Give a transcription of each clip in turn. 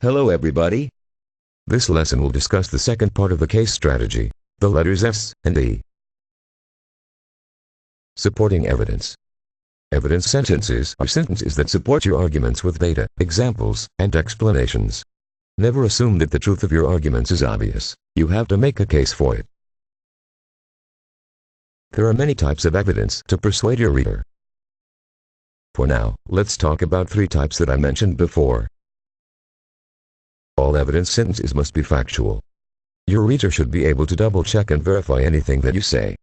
Hello everybody. This lesson will discuss the second part of the case strategy, the letters S and E. Supporting evidence. Evidence sentences are sentences that support your arguments with data, examples, and explanations. Never assume that the truth of your arguments is obvious. You have to make a case for it. There are many types of evidence to persuade your reader. For now, let's talk about three types that I mentioned before. All evidence sentences must be factual. Your reader should be able to double-check and verify anything that you say.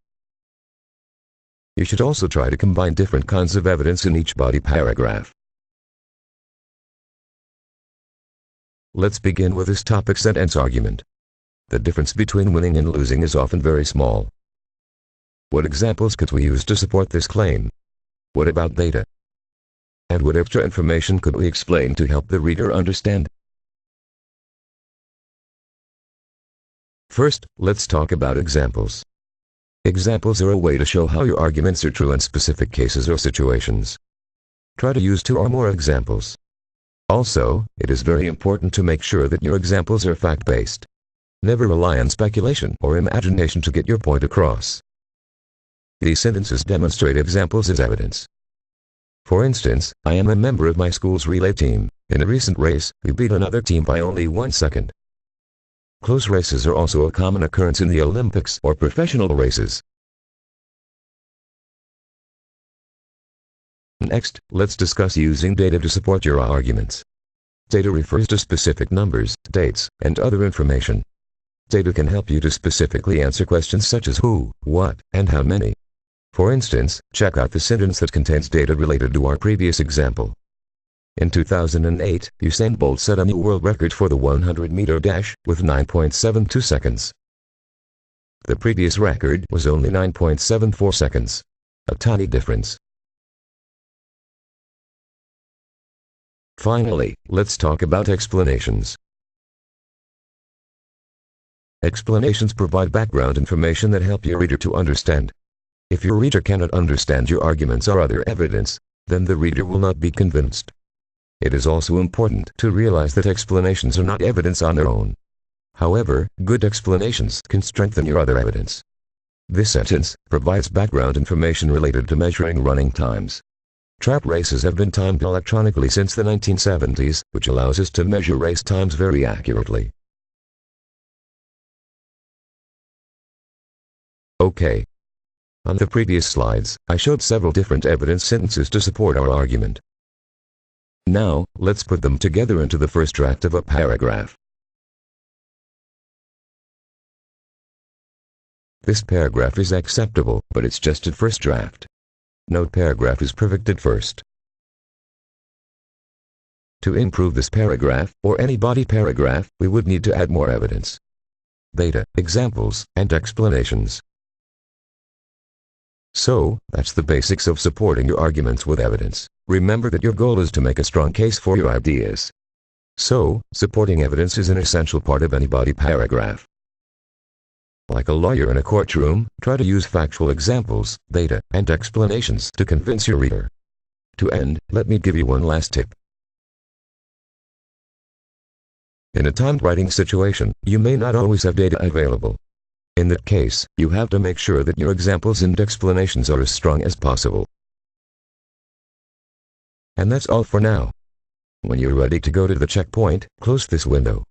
You should also try to combine different kinds of evidence in each body paragraph. Let's begin with this topic sentence argument. The difference between winning and losing is often very small. What examples could we use to support this claim? What about data? And what extra information could we explain to help the reader understand? First, let's talk about examples. Examples are a way to show how your arguments are true in specific cases or situations. Try to use 2 or more examples. Also, it is very important to make sure that your examples are fact-based. Never rely on speculation or imagination to get your point across. These sentences demonstrate examples as evidence. For instance, I am a member of my school's relay team. In a recent race, we beat another team by only 1 second. Close races are also a common occurrence in the Olympics or professional races. Next, let's discuss using data to support your arguments. Data refers to specific numbers, dates, and other information. Data can help you to specifically answer questions such as who, what, and how many. For instance, check out the sentence that contains data related to our previous example. In 2008, Usain Bolt set a new world record for the 100-meter dash with 9.72 seconds. The previous record was only 9.74 seconds. A tiny difference. Finally, let's talk about explanations. Explanations provide background information that help your reader to understand. If your reader cannot understand your arguments or other evidence, then the reader will not be convinced. It is also important to realize that explanations are not evidence on their own. However, good explanations can strengthen your other evidence. This sentence provides background information related to measuring running times. Track races have been timed electronically since the 1970s, which allows us to measure race times very accurately. Okay. On the previous slides, I showed several different evidence sentences to support our argument. Now, let's put them together into the first draft of a paragraph. This paragraph is acceptable, but it's just a first draft. Note paragraph is perfect at first. To improve this paragraph, or any body paragraph, we would need to add more evidence. Data, examples, and explanations. So, that's the basics of supporting your arguments with evidence. Remember that your goal is to make a strong case for your ideas. So, supporting evidence is an essential part of any body paragraph. Like a lawyer in a courtroom, try to use factual examples, data, and explanations to convince your reader. To end, let me give you one last tip. In a timed writing situation, you may not always have data available. In that case, you have to make sure that your examples and explanations are as strong as possible. And that's all for now. When you're ready to go to the checkpoint, close this window.